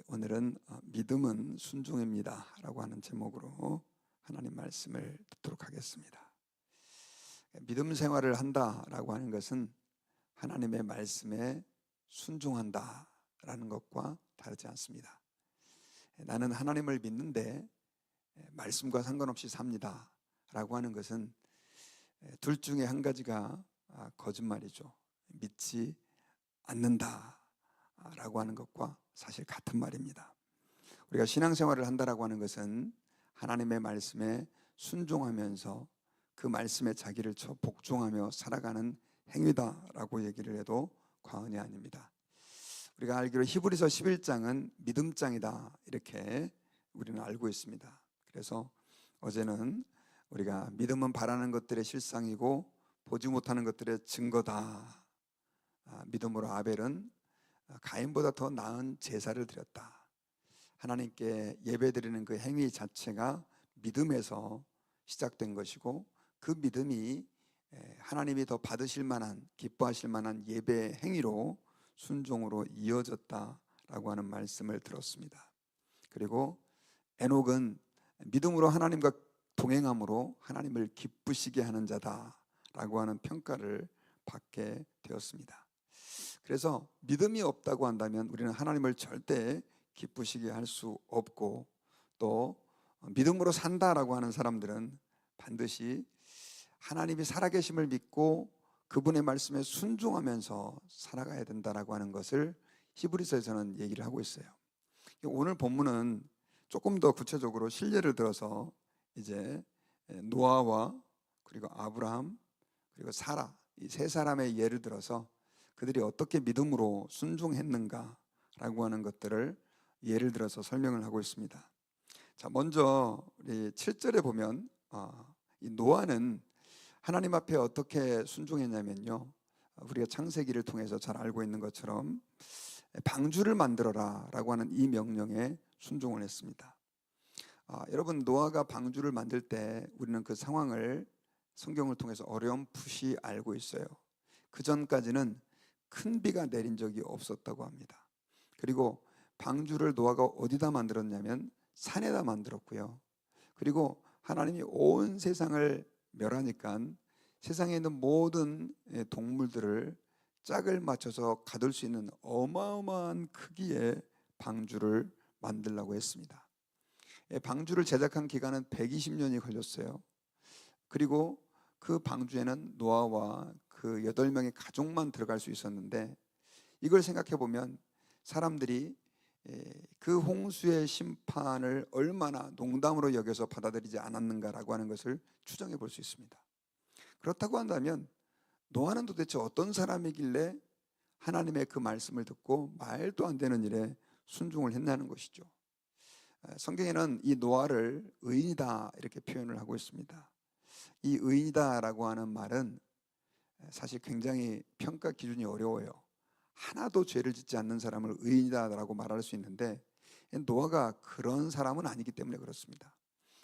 오늘은 믿음은 순종입니다 라고 하는 제목으로 하나님 말씀을 듣도록 하겠습니다. 믿음 생활을 한다라고 하는 것은 하나님의 말씀에 순종한다라는 것과 다르지 않습니다. 나는 하나님을 믿는데 말씀과 상관없이 삽니다 라고 하는 것은 둘 중에 한 가지가 거짓말이죠. 믿지 않는다 라고 하는 것과 사실 같은 말입니다. 우리가 신앙생활을 한다라고 하는 것은 하나님의 말씀에 순종하면서 그 말씀에 자기를 복종하며 살아가는 행위다라고 얘기를 해도 과언이 아닙니다. 우리가 알기로 히브리서 11장은 믿음장이다 이렇게 우리는 알고 있습니다. 그래서 어제는 우리가 믿음은 바라는 것들의 실상이고 보지 못하는 것들의 증거다. 믿음으로 아벨은 가인보다 더 나은 제사를 드렸다. 하나님께 예배드리는 그 행위 자체가 믿음에서 시작된 것이고 그 믿음이 하나님이 더 받으실 만한, 기뻐하실 만한 예배 행위로 순종으로 이어졌다라고 하는 말씀을 들었습니다. 그리고 에녹은 믿음으로 하나님과 동행함으로 하나님을 기쁘시게 하는 자다라고 하는 평가를 받게 되었습니다. 그래서 믿음이 없다고 한다면 우리는 하나님을 절대 기쁘시게 할 수 없고, 또 믿음으로 산다라고 하는 사람들은 반드시 하나님이 살아계심을 믿고 그분의 말씀에 순종하면서 살아가야 된다라고 하는 것을 히브리서에서는 얘기를 하고 있어요. 오늘 본문은 조금 더 구체적으로 실례를 들어서 이제 노아와 그리고 아브라함 그리고 사라, 이 세 사람의 예를 들어서 그들이 어떻게 믿음으로 순종했는가라고 하는 것들을 예를 들어서 설명을 하고 있습니다. 자, 먼저 우리 7절에 보면 이 노아는 하나님 앞에 어떻게 순종했냐면요, 우리가 창세기를 통해서 잘 알고 있는 것처럼 방주를 만들어라 라고 하는 이 명령에 순종을 했습니다. 여러분, 노아가 방주를 만들 때 우리는 그 상황을 성경을 통해서 어렴풋이 알고 있어요. 그 전까지는 큰 비가 내린 적이 없었다고 합니다. 그리고 방주를 노아가 어디다 만들었냐면 산에다 만들었고요. 그리고 하나님이 온 세상을 멸하니까 세상에 있는 모든 동물들을 짝을 맞춰서 가둘 수 있는 어마어마한 크기의 방주를 만들려고 했습니다. 방주를 제작한 기간은 120년이 걸렸어요. 그리고 그 방주에는 노아와 그 8명의 가족만 들어갈 수 있었는데, 이걸 생각해 보면 사람들이 그 홍수의 심판을 얼마나 농담으로 여겨서 받아들이지 않았는가라고 하는 것을 추정해 볼 수 있습니다. 그렇다고 한다면 노아는 도대체 어떤 사람이길래 하나님의 그 말씀을 듣고 말도 안 되는 일에 순종을 했냐는 것이죠. 성경에는 이 노아를 의인이다 이렇게 표현을 하고 있습니다. 이 의인이다라고 하는 말은 사실 굉장히 평가 기준이 어려워요. 하나도 죄를 짓지 않는 사람을 의인이다라고 말할 수 있는데 노아가 그런 사람은 아니기 때문에 그렇습니다.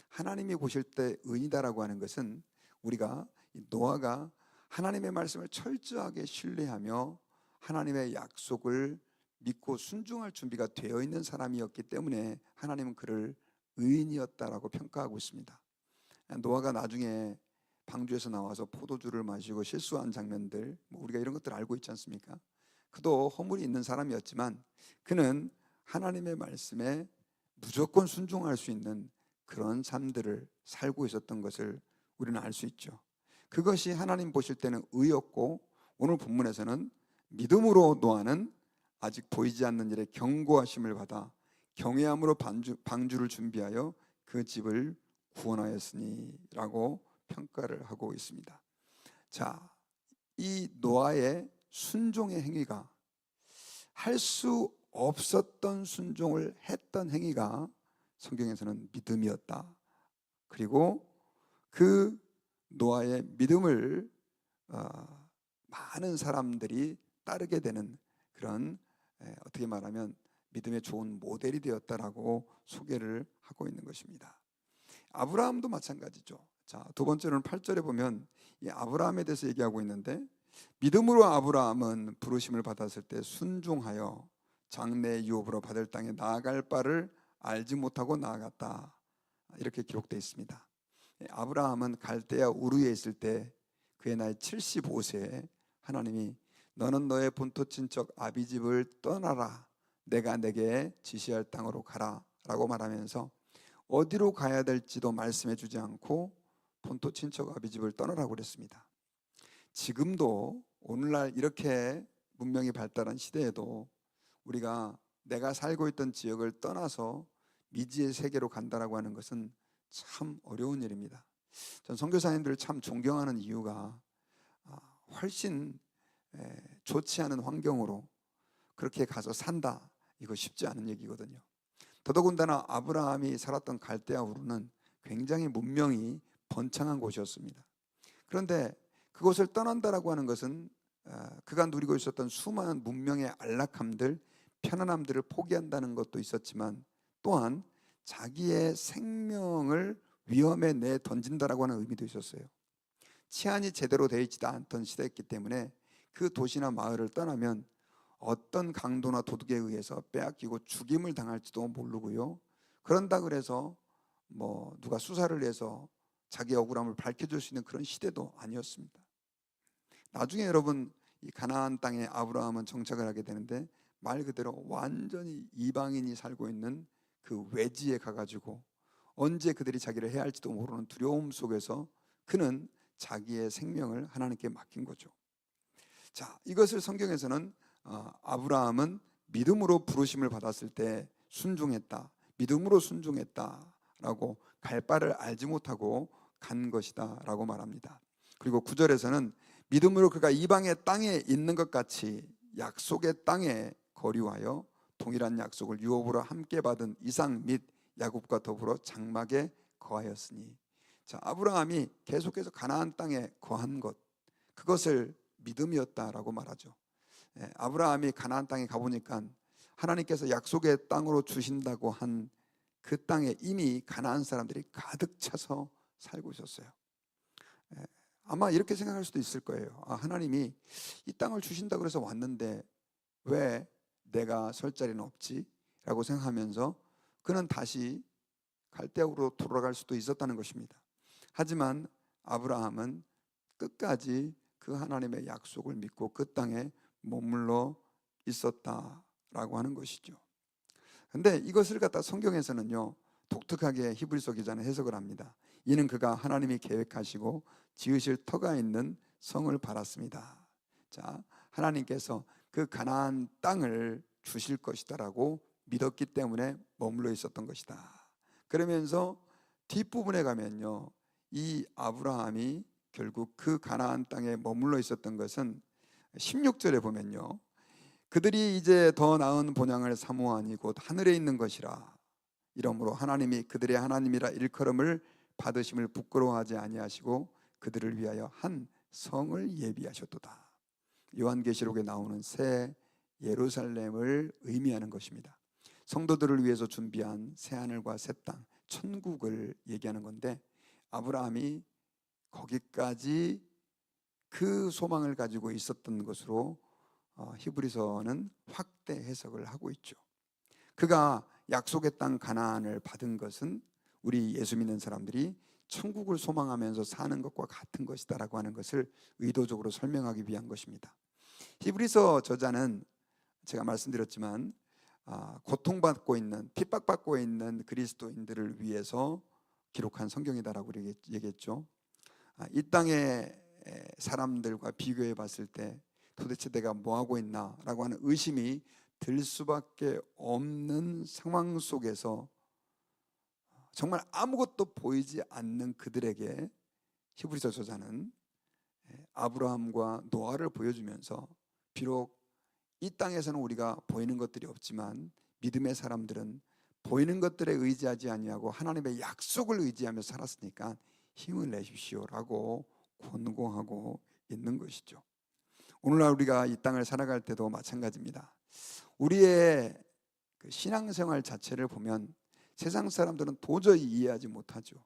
하나님이 보실 때 의인이다라고 하는 것은 우리가 노아가 하나님의 말씀을 철저하게 신뢰하며 하나님의 약속을 믿고 순종할 준비가 되어 있는 사람이었기 때문에 하나님은 그를 의인이었다라고 평가하고 있습니다. 노아가 나중에 방주에서 나와서 포도주를 마시고 실수한 장면들, 우리가 이런 것들 알고 있지 않습니까? 그도 허물이 있는 사람이었지만 그는 하나님의 말씀에 무조건 순종할 수 있는 그런 삶들을 살고 있었던 것을 우리는 알 수 있죠. 그것이 하나님 보실 때는 의였고, 오늘 본문에서는 믿음으로 노아는 아직 보이지 않는 일에 경고하심을 받아 경외함으로 방주를 준비하여 그 집을 구원하였으니 라고 평가를 하고 있습니다. 자, 이 노아의 순종의 행위가 할 수 없었던 순종을 했던 행위가 성경에서는 믿음이었다. 그리고 그 노아의 믿음을 많은 사람들이 따르게 되는 그런, 어떻게 말하면 믿음의 좋은 모델이 되었다라고 소개를 하고 있는 것입니다. 아브라함도 마찬가지죠. 자, 두 번째로는 8절에 보면 이 아브라함에 대해서 얘기하고 있는데, 믿음으로 아브라함은 부르심을 받았을 때 순종하여 장래의 유업으로 받을 땅에 나아갈 바를 알지 못하고 나아갔다. 이렇게 기록되어 있습니다. 아브라함은 갈대아 우르에 있을 때 그의 나이 75세에 하나님이 너는 너의 본토 친척 아비집을 떠나라. 내가 내게 지시할 땅으로 가라 라고 말하면서 어디로 가야 될지도 말씀해 주지 않고 본토 친척 아비집을 떠나라고 그랬습니다. 지금도 오늘날 이렇게 문명이 발달한 시대에도 우리가 내가 살고 있던 지역을 떠나서 미지의 세계로 간다라고 하는 것은 참 어려운 일입니다. 전 선교사님들을 참 존경하는 이유가 훨씬 좋지 않은 환경으로 그렇게 가서 산다, 이거 쉽지 않은 얘기거든요. 더더군다나 아브라함이 살았던 갈대아 우르는 굉장히 문명이 번창한 곳이었습니다. 그런데 그곳을 떠난다라고 하는 것은 그가 누리고 있었던 수많은 문명의 안락함들, 편안함들을 포기한다는 것도 있었지만 또한 자기의 생명을 위험에 내던진다라고 하는 의미도 있었어요. 치안이 제대로 되어 있지도 않던 시대였기 때문에 그 도시나 마을을 떠나면 어떤 강도나 도둑에 의해서 빼앗기고 죽임을 당할지도 모르고요. 그런다 그래서 누가 수사를 해서 자기 억울함을 밝혀줄 수 있는 그런 시대도 아니었습니다. 나중에 여러분 이 가나안 땅에 아브라함은 정착을 하게 되는데 말 그대로 완전히 이방인이 살고 있는 그 외지에 가가지고 언제 그들이 자기를 해할지도 모르는 두려움 속에서 그는 자기의 생명을 하나님께 맡긴 거죠. 자, 이것을 성경에서는 아브라함은 믿음으로 부르심을 받았을 때 순종했다, 믿음으로 순종했다라고 갈 바를 알지 못하고 간 것이다 라고 말합니다. 그리고 9절에서는 믿음으로 그가 이방의 땅에 있는 것 같이 약속의 땅에 거류하여 동일한 약속을 유업으로 함께 받은 이삭 및 야곱과 더불어 장막에 거하였으니, 자, 아브라함이 계속해서 가나안 땅에 거한 것, 그것을 믿음이었다라고 말하죠. 아브라함이 가나안 땅에 가보니까 하나님께서 약속의 땅으로 주신다고 한 그 땅에 이미 가나안 사람들이 가득 차서 살고 있었어요. 아마 이렇게 생각할 수도 있을 거예요. 하나님이 이 땅을 주신다고 해서 왔는데 왜 내가 설 자리는 없지? 라고 생각하면서 그는 다시 갈대아우로 돌아갈 수도 있었다는 것입니다. 하지만 아브라함은 끝까지 그 하나님의 약속을 믿고 그 땅에 머물러 있었다라고 하는 것이죠. 그런데 이것을 갖다 성경에서는요, 독특하게 히브리서 기자는 해석을 합니다. 이는 그가 하나님이 계획하시고 지으실 터가 있는 성을 바랐습니다. 자, 하나님께서 그 가나안 땅을 주실 것이다라고 믿었기 때문에 머물러 있었던 것이다. 그러면서 뒷부분에 가면요, 이 아브라함이 결국 그 가나안 땅에 머물러 있었던 것은 16절에 보면요, 그들이 이제 더 나은 본향을 사모하니 곧 하늘에 있는 것이라. 이러므로 하나님이 그들의 하나님이라 일컬음을 받으심을 부끄러워하지 아니하시고 그들을 위하여 한 성을 예비하셨도다. 요한계시록에 나오는 새 예루살렘을 의미하는 것입니다. 성도들을 위해서 준비한 새 하늘과 새 땅, 천국을 얘기하는 건데 아브라함이 거기까지 그 소망을 가지고 있었던 것으로 히브리서는 확대 해석을 하고 있죠. 그가 약속의 땅 가나안을 받은 것은 우리 예수 믿는 사람들이 천국을 소망하면서 사는 것과 같은 것이다라고 하는 것을 의도적으로 설명하기 위한 것입니다. 히브리서 저자는 제가 말씀드렸지만 고통받고 있는, 핍박받고 있는 그리스도인들을 위해서 기록한 성경이다라고 얘기했죠. 이 땅의 사람들과 비교해 봤을 때 도대체 내가 뭐하고 있나 라고 하는 의심이 들 수밖에 없는 상황 속에서 정말 아무것도 보이지 않는 그들에게 히브리서 저자는 아브라함과 노아를 보여주면서 비록 이 땅에서는 우리가 보이는 것들이 없지만 믿음의 사람들은 보이는 것들에 의지하지 아니하고 하나님의 약속을 의지하며 살았으니까 힘을 내십시오라고 권고하고 있는 것이죠. 오늘날 우리가 이 땅을 살아갈 때도 마찬가지입니다. 우리의 그 신앙생활 자체를 보면 세상 사람들은 도저히 이해하지 못하죠.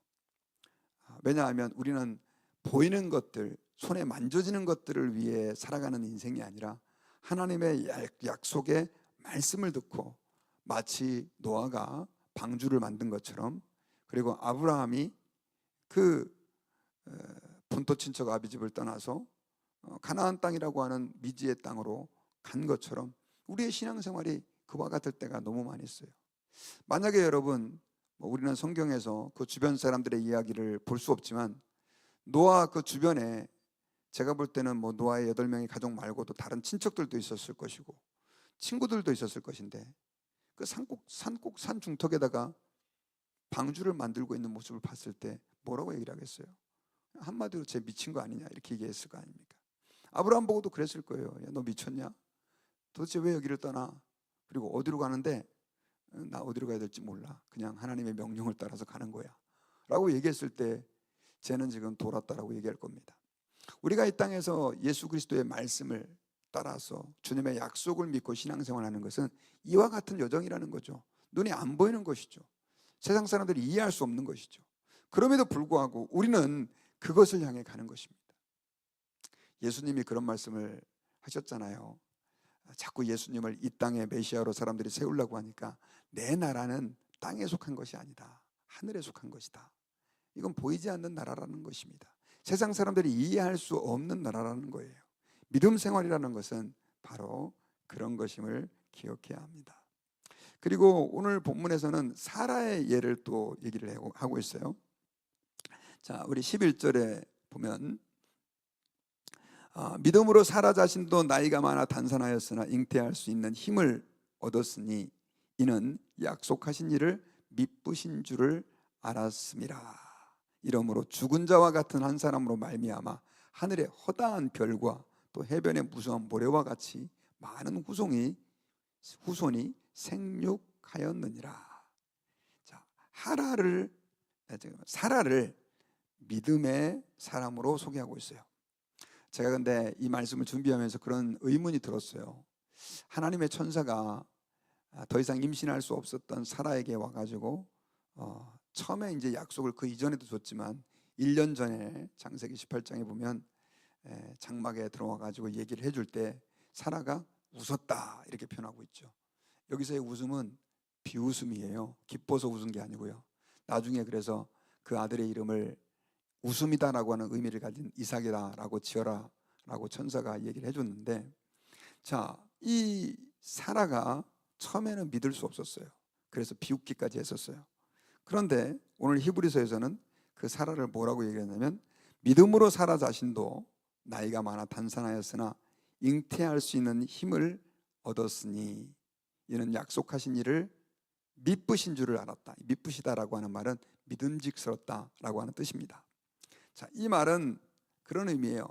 왜냐하면 우리는 보이는 것들, 손에 만져지는 것들을 위해 살아가는 인생이 아니라 하나님의 약속에 말씀을 듣고 마치 노아가 방주를 만든 것처럼, 그리고 아브라함이 그 본토 친척 아비집을 떠나서 가나안 땅이라고 하는 미지의 땅으로 간 것처럼 우리의 신앙생활이 그와 같을 때가 너무 많이 있어요. 만약에 여러분, 우리는 성경에서 그 주변 사람들의 이야기를 볼 수 없지만 노아 그 주변에 제가 볼 때는 노아의 8명의 가족 말고도 다른 친척들도 있었을 것이고 친구들도 있었을 것인데, 그 산 중턱에다가 방주를 만들고 있는 모습을 봤을 때 뭐라고 얘기를 하겠어요? 한마디로 쟤 미친 거 아니냐 이렇게 얘기했을 거 아닙니까? 아브라함 보고도 그랬을 거예요. 야, 너 미쳤냐? 도대체 왜 여기를 떠나? 그리고 어디로 가는데? 나 어디로 가야 될지 몰라. 그냥 하나님의 명령을 따라서 가는 거야 라고 얘기했을 때 쟤는 지금 돌았다라고 얘기할 겁니다. 우리가 이 땅에서 예수 그리스도의 말씀을 따라서 주님의 약속을 믿고 신앙생활하는 것은 이와 같은 여정이라는 거죠. 눈이 안 보이는 것이죠. 세상 사람들이 이해할 수 없는 것이죠. 그럼에도 불구하고 우리는 그것을 향해 가는 것입니다. 예수님이 그런 말씀을 하셨잖아요. 자꾸 예수님을 이 땅의 메시아로 사람들이 세우려고 하니까 내 나라는 땅에 속한 것이 아니다, 하늘에 속한 것이다. 이건 보이지 않는 나라라는 것입니다. 세상 사람들이 이해할 수 없는 나라라는 거예요. 믿음 생활이라는 것은 바로 그런 것임을 기억해야 합니다. 그리고 오늘 본문에서는 사라의 예를 또 얘기를 하고 있어요. 자, 우리 11절에 보면 믿음으로 사라 자신도 나이가 많아 단산하였으나 잉태할 수 있는 힘을 얻었으니 이는 약속하신 일을 미쁘신 줄을 알았음이라. 이러므로 죽은 자와 같은 한 사람으로 말미암아 하늘의 허다한 별과 또 해변의 무수한 모래와 같이 많은 후손이 생육하였느니라. 자, 사라를 믿음의 사람으로 소개하고 있어요. 제가 근데 이 말씀을 준비하면서 그런 의문이 들었어요. 하나님의 천사가 더 이상 임신할 수 없었던 사라에게 와가지고 처음에 이제 약속을 그 이전에도 줬지만 1년 전에 창세기 18장에 보면 장막에 들어와가지고 얘기를 해줄 때 사라가 웃었다 이렇게 표현하고 있죠. 여기서의 웃음은 비웃음이에요. 기뻐서 웃은 게 아니고요. 나중에 그래서 그 아들의 이름을 웃음이다라고 하는 의미를 가진 이삭이다라고 지어라 라고 천사가 얘기를 해줬는데, 자, 이 사라가 처음에는 믿을 수 없었어요. 그래서 비웃기까지 했었어요. 그런데 오늘 히브리서에서는 그 사라를 뭐라고 얘기하냐면 믿음으로 사라 자신도 나이가 많아 단산하였으나 잉태할 수 있는 힘을 얻었으니 이는 약속하신 일을 미쁘신 줄을 알았다. 미쁘시다라고 하는 말은 믿음직스럽다라고 하는 뜻입니다. 자, 이 말은 그런 의미예요.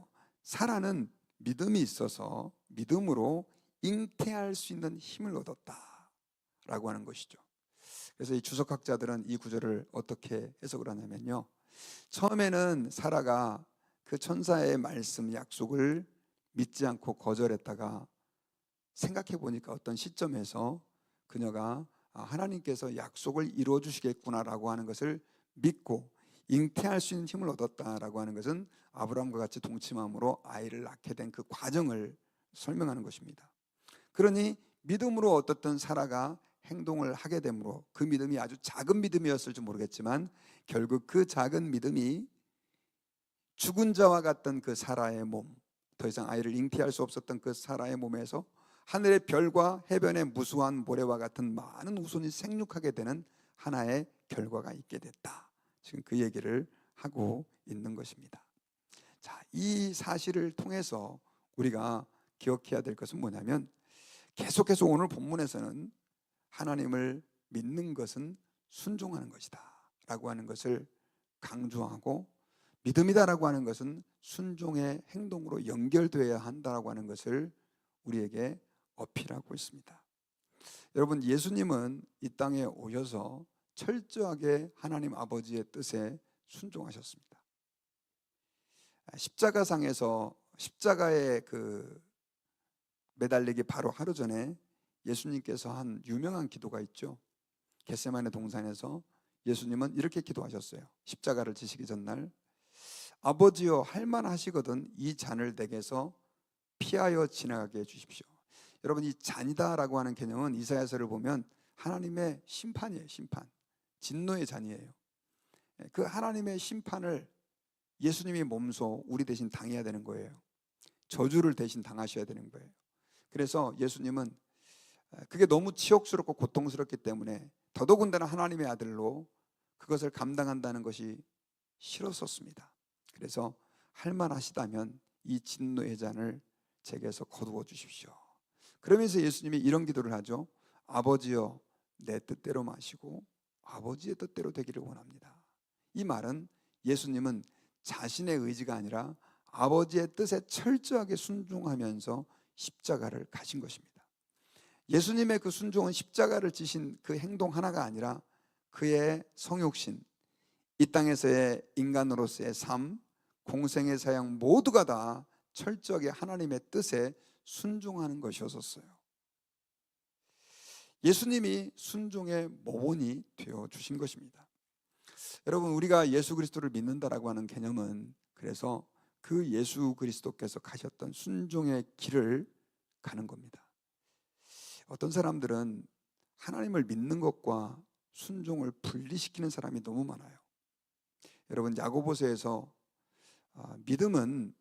사라는 믿음이 있어서 믿음으로 잉태할 수 있는 힘을 얻었다라고 하는 것이죠. 그래서 이 주석학자들은 이 구절을 어떻게 해석을 하냐면요, 처음에는 사라가 그 천사의 말씀 약속을 믿지 않고 거절했다가 생각해 보니까 어떤 시점에서 그녀가 하나님께서 약속을 이루어 주시겠구나라고 하는 것을 믿고 잉태할 수 있는 힘을 얻었다라고 하는 것은 아브라함과 같이 동침함으로 아이를 낳게 된 그 과정을 설명하는 것입니다. 그러니 믿음으로 얻었던 사라가 행동을 하게 되므로 그 믿음이 아주 작은 믿음이었을지 모르겠지만 결국 그 작은 믿음이 죽은 자와 같던 그 사라의 몸, 더 이상 아이를 잉태할 수 없었던 그 사라의 몸에서 하늘의 별과 해변의 무수한 모래와 같은 많은 후손이 생육하게 되는 하나의 결과가 있게 됐다. 지금 그 얘기를 하고 있는 것입니다. 자, 이 사실을 통해서 우리가 기억해야 될 것은 뭐냐면 계속해서 오늘 본문에서는 하나님을 믿는 것은 순종하는 것이다 라고 하는 것을 강조하고, 믿음이다라고 하는 것은 순종의 행동으로 연결되어야 한다라고 하는 것을 우리에게 어필하고 있습니다. 여러분, 예수님은 이 땅에 오셔서 철저하게 하나님 아버지의 뜻에 순종하셨습니다. 십자가상에서 십자가에 매달리기 바로 하루 전에 예수님께서 한 유명한 기도가 있죠. 겟세마네 동산에서 예수님은 이렇게 기도하셨어요. 십자가를 지시기 전날, 아버지여 할만하시거든 이 잔을 내게서 피하여 지나가게 해주십시오. 여러분, 이 잔이다라고 하는 개념은 이사야서를 보면 하나님의 심판이에요. 심판, 진노의 잔이에요. 그 하나님의 심판을 예수님이 몸소 우리 대신 당해야 되는 거예요. 저주를 대신 당하셔야 되는 거예요. 그래서 예수님은 그게 너무 치욕스럽고 고통스럽기 때문에 더더군다나 하나님의 아들로 그것을 감당한다는 것이 싫었었습니다. 그래서 할만하시다면 이 진노의 잔을 제게서 거두어 주십시오. 그러면서 예수님이 이런 기도를 하죠. 아버지여, 내 뜻대로 마시고 아버지의 뜻대로 되기를 원합니다. 이 말은 예수님은 자신의 의지가 아니라 아버지의 뜻에 철저하게 순종하면서 십자가를 가신 것입니다. 예수님의 그 순종은 십자가를 지신 그 행동 하나가 아니라 그의 성육신, 이 땅에서의 인간으로서의 삶, 공생의 사역 모두가 다 철저하게 하나님의 뜻에 순종하는 것이었어요. 예수님이 순종의 모본이 되어 주신 것입니다. 여러분, 우리가 예수 그리스도를 믿는다라고 하는 개념은 그래서 그 예수 그리스도께서 가셨던 순종의 길을 가는 겁니다. 어떤 사람들은 하나님을 믿는 것과 순종을 분리시키는 사람이 너무 많아요. 여러분, 야고보서에서 믿음은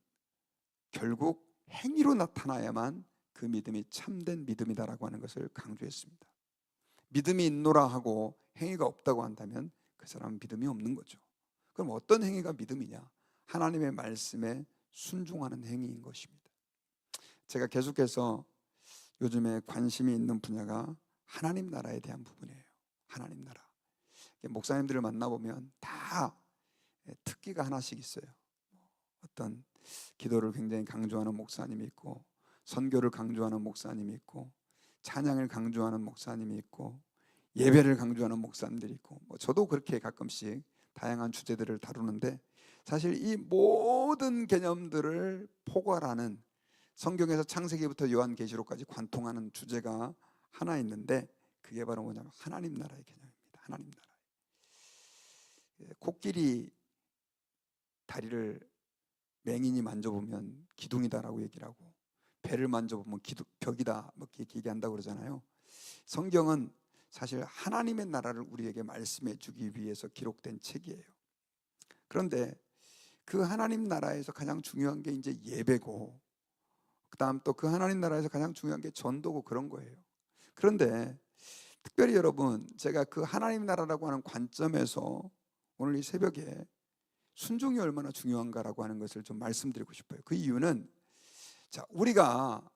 결국 행위로 나타나야만 그 믿음이 참된 믿음이다라고 하는 것을 강조했습니다. 믿음이 있노라 하고 행위가 없다고 한다면 그 사람은 믿음이 없는 거죠. 그럼 어떤 행위가 믿음이냐? 하나님의 말씀에 순종하는 행위인 것입니다. 제가 계속해서 요즘에 관심이 있는 분야가 하나님 나라에 대한 부분이에요. 하나님 나라. 목사님들을 만나보면 다 특기가 하나씩 있어요. 어떤 기도를 굉장히 강조하는 목사님이 있고, 선교를 강조하는 목사님이 있고, 찬양을 강조하는 목사님이 있고, 예배를 강조하는 목사님들이 있고, 저도 그렇게 가끔씩 다양한 주제들을 다루는데, 사실 이 모든 개념들을 포괄하는, 성경에서 창세기부터 요한계시록까지 관통하는 주제가 하나 있는데, 그게 바로 뭐냐면 하나님 나라의 개념입니다. 하나님 나라. 코끼리 다리를 맹인이 만져보면 기둥이다라고 얘기를 하고, 배를 만져보면 벽이다 이렇게 얘기한다고 그러잖아요. 성경은 사실 하나님의 나라를 우리에게 말씀해 주기 위해서 기록된 책이에요. 그런데 그 하나님 나라에서 가장 중요한 게 이제 예배고, 그다음 또 그 하나님 나라에서 가장 중요한 게 전도고 그런 거예요. 그런데 특별히 여러분, 제가 그 하나님 나라라고 하는 관점에서 오늘 이 새벽에 순종이 얼마나 중요한가라고 하는 것을 좀 말씀드리고 싶어요. 그 이유는, 자, 우리가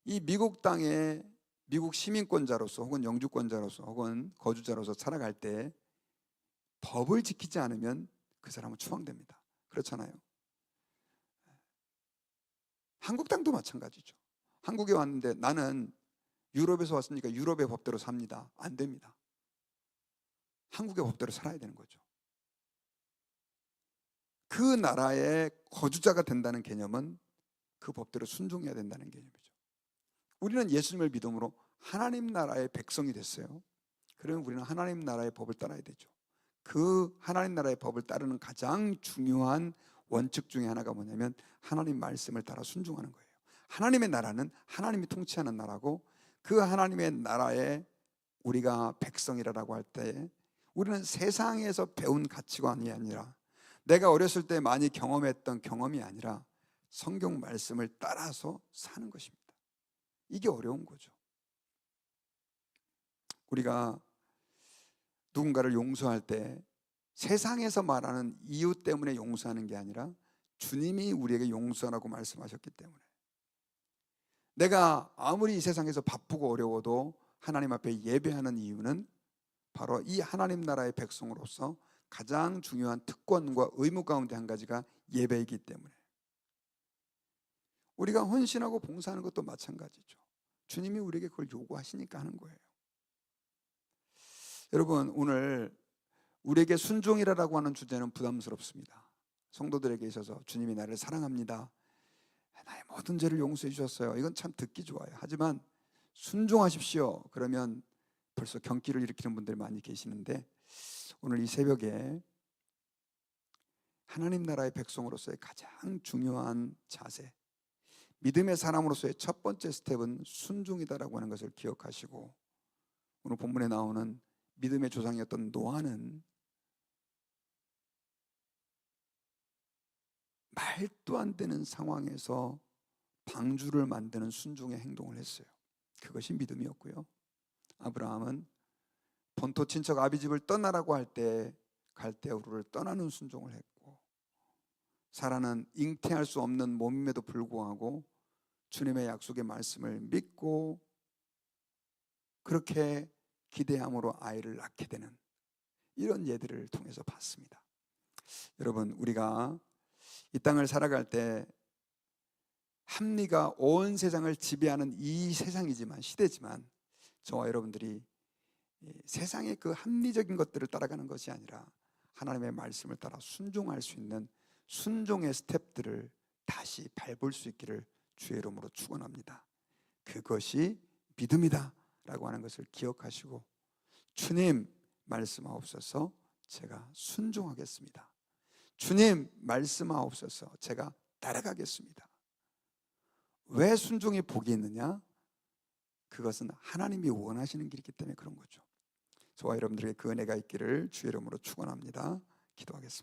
이 미국 땅에 미국 시민권자로서 혹은 영주권자로서 혹은 거주자로서 살아갈 때 법을 지키지 않으면 그 사람은 추방됩니다. 그렇잖아요. 한국 땅도 마찬가지죠. 한국에 왔는데 나는 유럽에서 왔으니까 유럽의 법대로 삽니다. 안 됩니다. 한국의 법대로 살아야 되는 거죠. 그 나라의 거주자가 된다는 개념은 그 법대로 순종해야 된다는 개념이죠. 우리는 예수님을 믿음으로 하나님 나라의 백성이 됐어요. 그러면 우리는 하나님 나라의 법을 따라야 되죠. 그 하나님 나라의 법을 따르는 가장 중요한 원칙 중에 하나가 뭐냐면 하나님 말씀을 따라 순종하는 거예요. 하나님의 나라는 하나님이 통치하는 나라고, 그 하나님의 나라에 우리가 백성이라고 할 때 우리는 세상에서 배운 가치관이 아니라, 내가 어렸을 때 많이 경험했던 경험이 아니라 성경 말씀을 따라서 사는 것입니다. 이게 어려운 거죠. 우리가 누군가를 용서할 때 세상에서 말하는 이유 때문에 용서하는 게 아니라 주님이 우리에게 용서하라고 말씀하셨기 때문에, 내가 아무리 이 세상에서 바쁘고 어려워도 하나님 앞에 예배하는 이유는 바로 이 하나님 나라의 백성으로서 가장 중요한 특권과 의무 가운데 한 가지가 예배이기 때문에, 우리가 헌신하고 봉사하는 것도 마찬가지죠. 주님이 우리에게 그걸 요구하시니까 하는 거예요. 여러분, 오늘 우리에게 순종이라고 하는 주제는 부담스럽습니다. 성도들에게 있어서 주님이 나를 사랑합니다, 나의 모든 죄를 용서해 주셨어요, 이건 참 듣기 좋아요. 하지만 순종하십시오 그러면 벌써 경기를 일으키는 분들이 많이 계시는데, 오늘 이 새벽에 하나님 나라의 백성으로서의 가장 중요한 자세, 믿음의 사람으로서의 첫 번째 스텝은 순종이다라고 하는 것을 기억하시고, 오늘 본문에 나오는 믿음의 조상이었던 노아는 말도 안 되는 상황에서 방주를 만드는 순종의 행동을 했어요. 그것이 믿음이었고요. 아브라함은 본토 친척 아비집을 떠나라고 할 때 갈대아 우르를 떠나는 순종을 했고, 사라는 잉태할 수 없는 몸임에도 불구하고 주님의 약속의 말씀을 믿고 그렇게 기대함으로 아이를 낳게 되는 이런 예들을 통해서 봤습니다. 여러분, 우리가 이 땅을 살아갈 때 합리가 온 세상을 지배하는 이 세상이지만, 시대지만, 저와 여러분들이 세상의 그 합리적인 것들을 따라가는 것이 아니라 하나님의 말씀을 따라 순종할 수 있는 순종의 스텝들을 다시 밟을 수 있기를 주의 이름으로 축원합니다. 그것이 믿음이다 라고 하는 것을 기억하시고, 주님 말씀하옵소서 제가 순종하겠습니다. 주님 말씀하옵소서 제가 따라가겠습니다. 왜 순종의 복이 있느냐? 그것은 하나님이 원하시는 길이기 때문에 그런 거죠. 저와 여러분들에게 그 은혜가 있기를 주의 이름으로 축원합니다. 기도하겠습니다.